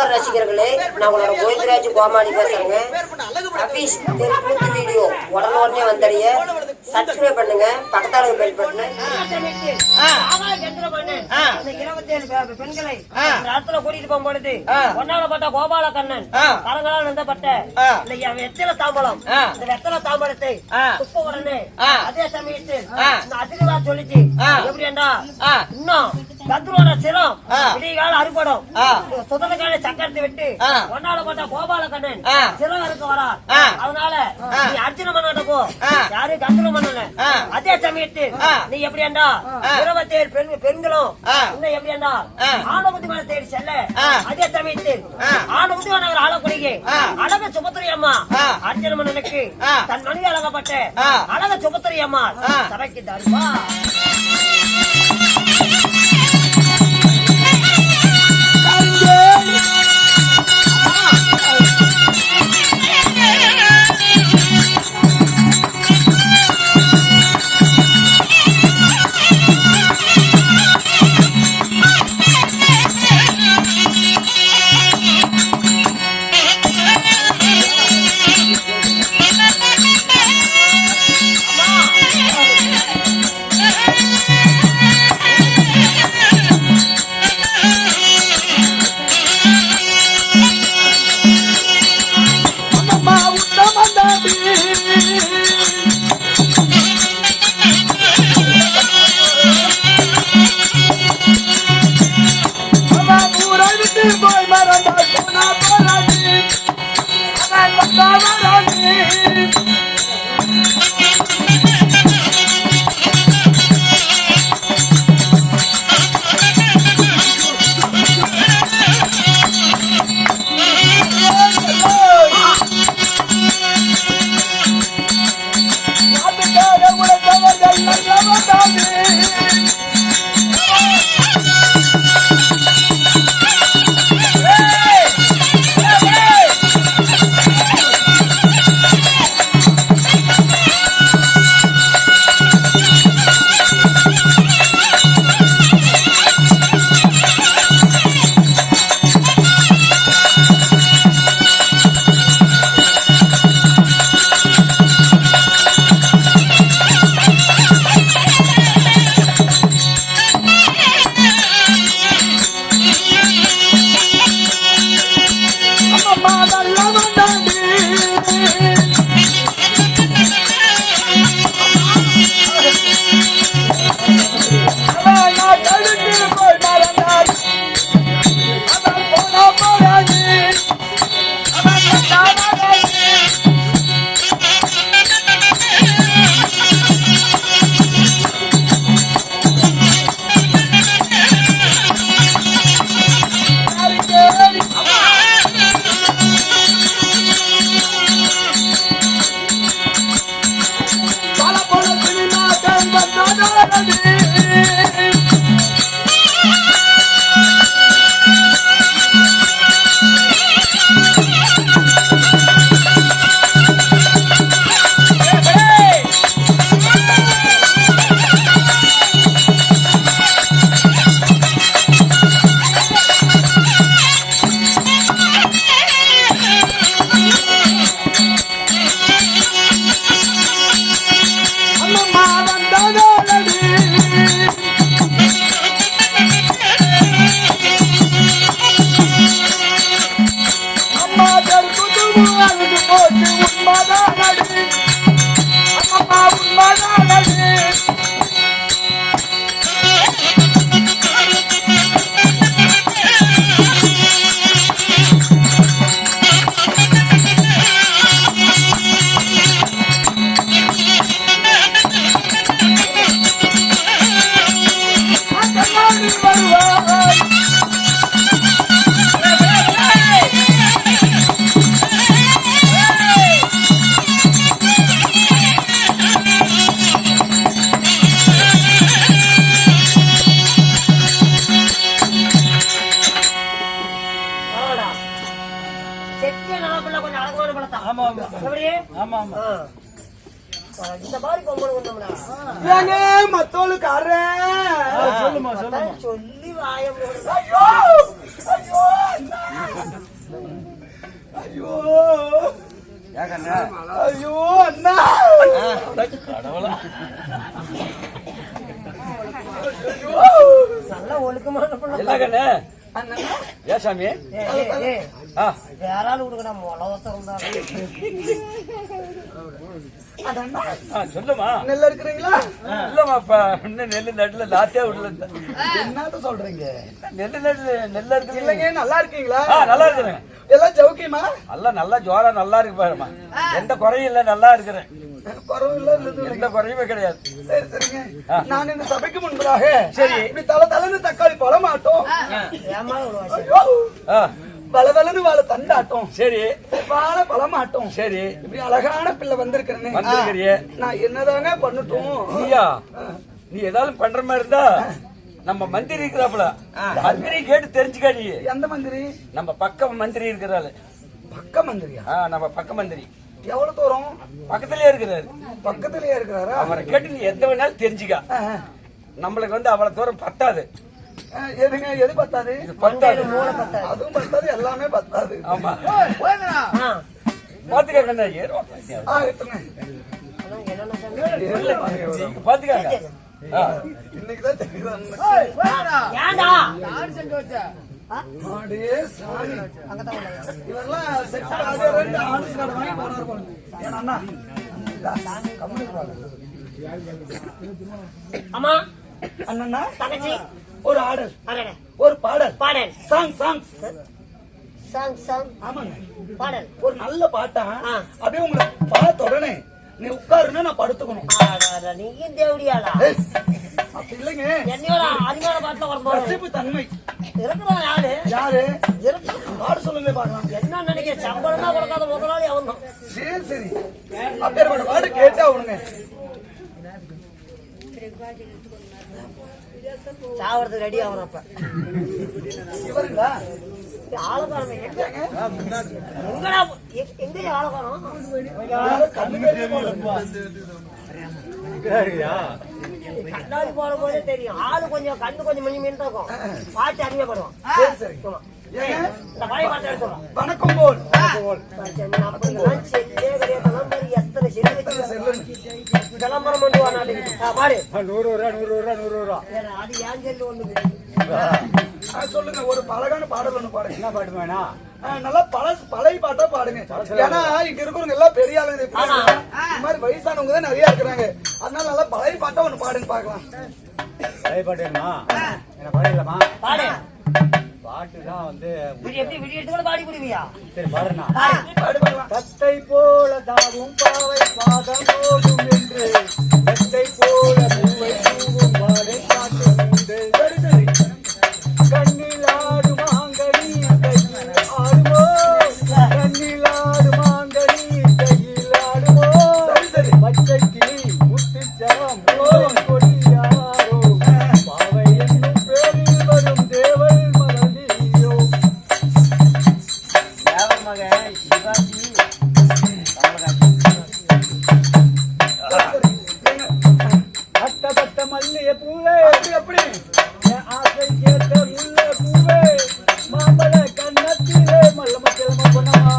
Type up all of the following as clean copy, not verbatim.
ரசிகர்களே, நான் உங்களோட கோவிந்தராஜ் கோமாளி பேசுறேங்க. அபீஸ் தெருக்கூத்து வீடியோ உடனே வந்தடைய சப்ஸ்கிரைப் பண்ணுங்க, பக்கத்தால பெல் பட்டனை. 27 பெண்களை ராத்திர கூட்டிட்டு போகும்பொழுது ஒன்னாலப்பட்ட கோபால கண்ணன் கரங்களால் நின்றப்பட்ட வெத்தலை தாம்பலம், இந்த வெத்தலை தாம்பலத்தை துப்ப உடனே அதே சமயத்தில் அதிர்வா சொல்லிச்சு எப்படி என்றா இன்னும் கந்தரோட சிரம் விடிகால அறுபடும் சுதனகால சக்கரத்தை விட்டு ஒன்னால போட்ட கோபால கண்ணன் சிரம் இருக்க வரா. அதனால நீ அர்ஜுன மன்னன் போ, யாரு கந்தர மன்னன். அதே சமயத்தில் நீ எப்படி என்றா 27 பெண்களும் இன்னும் எப்படி என்றா ஆனபுத்தி மன தேடி செல்ல. அதே சமயத்தில் ஆனபுத்தி மன்னவர் ஆளக்கூடிய அழக சுபத்திரி அம்மா அர்ஜுன மன்னனுக்கு தன் மனித அழகப்பட்ட அழக சுபத்திரி அம்மா சபைக்கு தருவா. மத்தோளுக்காரன் சொல்லி வாய ஐயோ அண்ணா கடவுளா நல்ல ஒழுக்கமான என்ன கண்ணு ஏ சாமி யாராலும் கொடுக்கடா மொளவத்தம் சொல்லுமா நெல்ல இருக்கிறீங்களா? இல்லம்மா இன்னும் நெல்லு நடுல நாத்தே விடல. என்னத்த சொல்றீங்க? நெல்லு நெல்ல இருக்கு இல்லைங்க. நல்லா இருக்கீங்களா? நல்லா இருக்கிறேன். எல்லாம் ஜவுக்கியமா? நல்லா ஜோரா நல்லா இருக்கு பாருமா. எந்த குறையும் இல்ல, நல்லா இருக்கிறேன். எந்த குறையுமே கிடையாது. சரி சரிங்க. நான் இந்த சபைக்கு முன்பதாக சரி இப்படி தலை தக்காளி பழமாட்டோம், பலவலன்னு வாழ தண்டாட்டம், சரி வாழ பழமாட்டோம், சரி இப்படி அழகான பிள்ளை வந்திருக்கிறேன். நான் என்னதாங்க பண்ணட்டும்? நீ ஏதாவது பண்ற மாதிரி இருந்தா நம்ம மந்திரி இருக்கிறாப்புல மந்திரி கேட்டு தெரிஞ்சுக்காடி. எந்த மந்திரி? நம்ம பக்க மந்திரி இருக்கிறாரு. பக்க மந்திரியா? நம்ம பக்க மந்திரி. எவ்வளவு தூரம்? பக்கத்திலேயே இருக்கிறாரு. பக்கத்திலேயே இருக்கிறாரா? அவரை கேட்டு நீ எந்த வேணாலும் தெரிஞ்சுக்க. நம்மளுக்கு அவ்வளவு தூரம் பத்தாது. எதுங்க? எது பத்தாது? பத்தாது, அதுவும் பத்தாது, எல்லாமே பத்தாது. ஆமா பாத்துக்க கண்ணா. பாத்துக்காங்க. இன்னைக்குதான் தெரியுது. அம்மா அண்ணா தங்கச்சி ஒரு ஆடல், ஒரு பாடல், பாடல் சாங் சாங் சாங் சாங். ஆமாங்க, பாடல் ஒரு நல்ல பாட்டா. அப்படியே உங்களை பார்த்த உடனே நீ உட்காருன்னு நான் படுத்துக்கணும். நீயும் தேவடியாடா? அப்படி இல்லைங்க. என்னையோட அதிகார பாட்டுல ஒரு ரசிப்பு தன்மை இருக்கிறோம். யாரு யாரு இருக்கு? பாடு சொல்லுங்க பாக்கலாம். என்ன நினைக்கிற? சம்பளம் தான் கொடுக்காத முதலாளி அவன் தான். சரி சரி, அப்பேற்பட்ட பாடு கேட்டா அவனுங்க சாவறதுக்கு ரெடி ஆகணும். அப்ப இவருங்களா? ஆளக்காரன் எங்கடா? எங்க ஆளக்காரன்? கண்ணாடி போற போதே தெரியும். ஆளு கொஞ்சம் கண்ணு கொஞ்சம் மணி மீன் இருக்கும். பாட்டு அறியப்படுவோம். இந்த பழைய பாட்டு எடுத்துறோம். வணக்கம் போல் எத்தனை விளம்பரம் பண்ணுவா நாட்டுக்கு. பாடு. 100 ரூபா. அது ஏன் சொல்லி ஒண்ணு சொல்லுங்க. ஒரு அழகான பாடல் ஒண்ணு பாடுங்க. என்ன பாட்டு வேணா? நல்லா பழைய பாட்டா பாடுங்க. ஏன்னா இங்க இருக்கிறவங்க எல்லாம் பெரிய ஆளுங்க, இந்த மாதிரி வயசானவங்க தான் நிறைய இருக்கிறாங்க. அதனால நல்லா பழைய பாட்டா ஒண்ணு பாடுங்க பாக்கலாம். பழைய பாட்டு வேணுமா? என்ன பாடலாமா? பாடு. பாட்டுதான் விடியெடுத்து பாடி விடுவியா? சரி பாடுறா. தத்தை போல தாவும் பாவை பாதம் போடும் என்று தத்தை போல பூவை பூவும் பாடை காட்டும் உண்டு. கண்ணில் ஆடு மாங்கனி கையில் ஆடுமோ, கண்ணில் ஆடு மாங்கனி கையில் ஆடுமோ, பச்சை கிளி முத்துச்சரம் கொடியாரோ, பாவை என்னும் பேரில் வரும் தேவல் மகளியோ. தேவர் மகன் சிவாஜி அட்டப்பட்ட மல்லிய பூவே எப்படி ஆசை கேட்ட முல்ல பூவே, மாம்பழ கண்ணத்திலே மல்லம செலம பொன்னமா,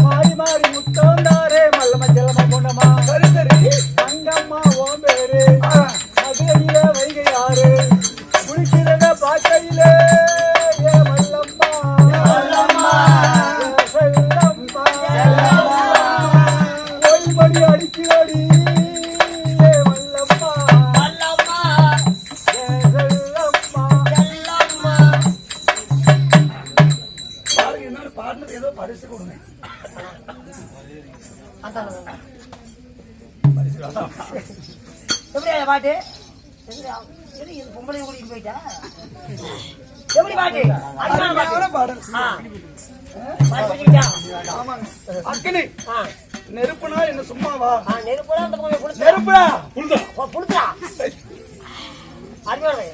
மாறி மாறி முத்தோந்தாரே மல்லம செலம பொன்னமா. சரி சரி, தங்கம்மா ஓம் பேரு மதுரையில வைகை யாரு, குளிக்கிறத பாக்கையிலே ஏ மல்லம்மா செல்லம்மா, ஓய்மணி அடிக்கிறடி ஏதோ பரிசு கொடுங்க. எப்படி பாட்டு? பொம்பளை கூட்டிட்டு போயிட்டா? எப்படி பாட்டு? பாடல். அக்கினி நெருப்புனா என்ன சும்மாவா? நெருப்புடா அந்த நெருப்புடா புழுத்துடா. அறிவாளு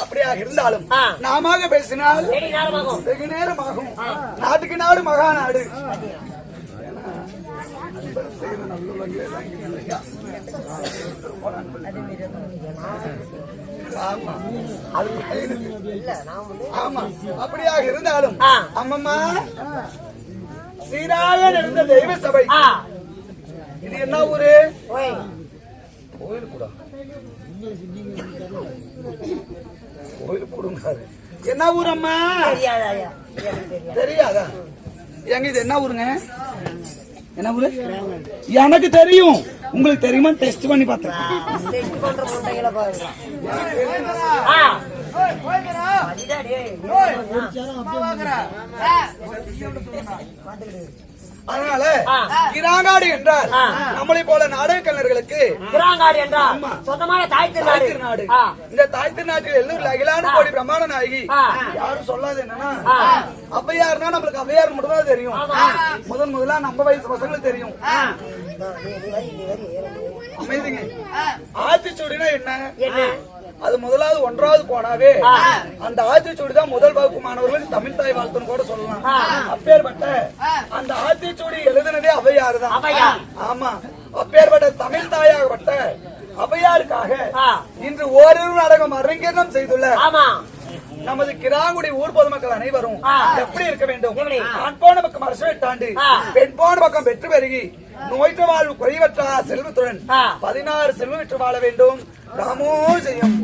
அப்படியா இருந்தாலும் நாம பேசினால் வெகு நேரம் ஆகும். நாட்டுக்கு நாடு மகா நாடு. இல்ல நான் ஆமா அப்படியாக இருந்தாலும் அம்மம்மா சீராக நடந்த தெய்வ சபை. இது என்ன ஊரு? ஓய் கோயில் கூட கோயில் கூடுங்காரு. என்ன ஊர் அம்மா? தெரியாதாயா? தெரியாது. தெரியாதா? எங்க இது என்ன ஊருங்க? என்ன ஊரு? எனக்கு தெரியும். உங்களுக்கு தெரியுமா? டெஸ்ட் பண்ணி பார்த்தேன். டெஸ்ட் பண்ற முட்டைகளை பாருங்க. அதனால கிராங்காடு என்றால் நம்மளை போல நாடக கலைஞர்களுக்கு கிராங்காடு என்றால் சொந்தமான தாய் தாய் திருநாடு. திருநாடு. இந்த தாய் திருநாட்டில் எல்லூர்ல அகிலாண்டு கோடி பிரமாண நாயகி. யாரும் சொல்லாது என்னன்னா அவ்வையார்னா நம்மளுக்கு அவ்வையார் மட்டும் தான் தெரியும். முதல்ல நம்ம வயசு பசங்களுக்கு தெரியும். அமைதிங்க. ஆத்திச்சூடினா என்ன? அது முதலாவது 1வது போனாவே அந்த ஆத்திச்சூடி தான் முதல் வகுப்பு மாணவர்களுக்கு தமிழ் தாய் வாழ்த்துன்னு கூட சொல்லலாம். அப்பேற்பட்ட அந்த ஆத்திச்சூடி எழுதினதே அவ்வையாரு தான். ஆமா, அப்பேற்பட்ட தமிழ் தாயாகப்பட்ட அவ்வையாருக்காக இன்று ஓரிரு நாடகம் அரங்கேற்றம் செய்துள்ள நமது கிராங்குடி ஊர் பொதுமக்கள் அனைவரும் எப்படி இருக்க வேண்டும்? ஆண் போன பக்கம் அரசு வெட்டாண்டு, பெண் போன பக்கம் வெற்றி பெருகி, நோய்ற்ற வாழ்வு குறைவற்ற செல்வத்துடன் 16 செல்வம் பெற்று வாழ வேண்டும். ராமோ ஜெயம்.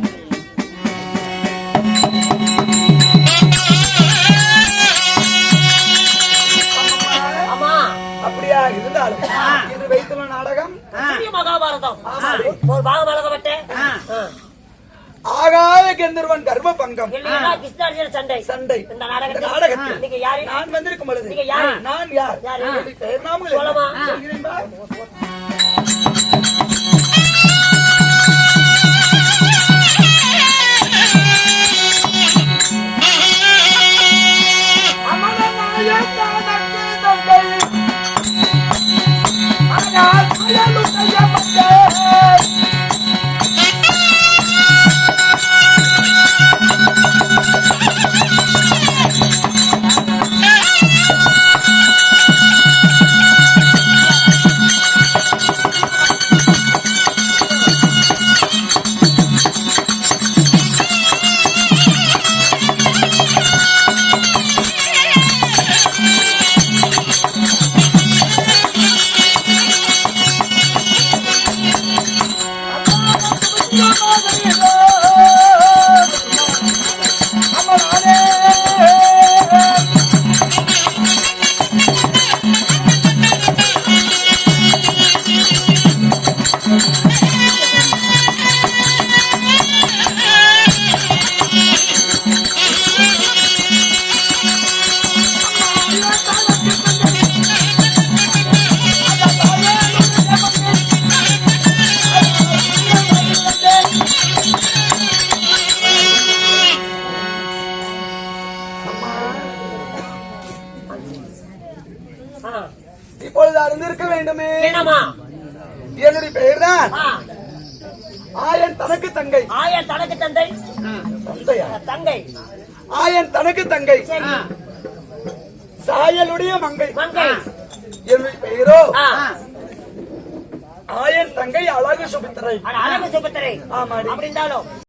அப்படியா இருந்தாலும் இது வைத்துள்ள நாடகம் மகாபாரதம் ஒரு பாகம் வழங்கப்பட்டேன். ஆகாய கந்தர்வன் கர்ப்ப பங்கம் கிருஷ்ணார்ஜுன சண்டை சண்டை. இந்த நாடகத்தில் நாடகத்தில் நீங்க யாரு? நான் வந்திருக்கும் பொழுது நீங்க யாரு? நான் யார்? பெயர் நாமங்கள் சொல்லமா? சொல்கிறீங்களா? இப்பொழுது அறிந்திருக்க வேண்டுமே. என்னமா? என்னுடைய பெயர் தான் ஆயன் தனக்கு தங்கை. ஆயன் தனக்கு தந்தை. தந்தையா? தங்கை. ஆயன் தனக்கு தங்கை. சாயலுடைய மங்கை. மங்கை. என்னுடைய பெயரோ ஆயன் தங்கை அழகு சுபித்திரை. அழகு சுபத்திரை. ஆமாடி. அப்படி இருந்தாலும்